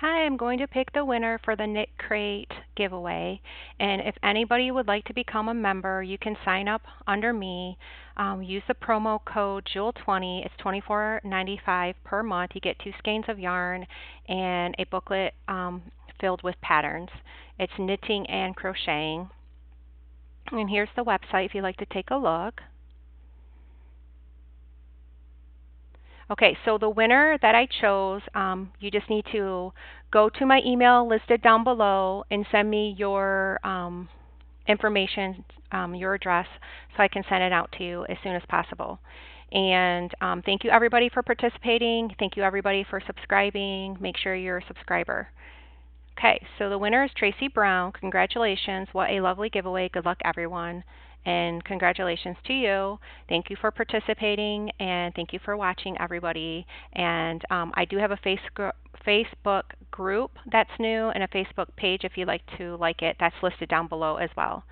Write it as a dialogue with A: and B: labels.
A: Hi, I'm going to pick the winner for the Knit Crate giveaway. And if anybody would like to become a member, you can sign up under me. Use the promo code Jewel20. It's $24.95 per month. You get 2 skeins of yarn and a booklet filled with patterns. It's knitting and crocheting. And here's the website if you'd like to take a look. Okay, so the winner that I chose, you just need to go to my email listed down below and send me your information, your address, so I can send it out to you as soon as possible. And thank you everybody for participating. Thank you everybody for subscribing. Make sure you're a subscriber. Okay, so the winner is Tracy Brown. Congratulations. What a lovely giveaway. Good luck, everyone. And congratulations to you. Thank you for participating, and thank you for watching, everybody. And I do have a Facebook group that's new and a Facebook page if you'd like to like it. That's listed down below as well.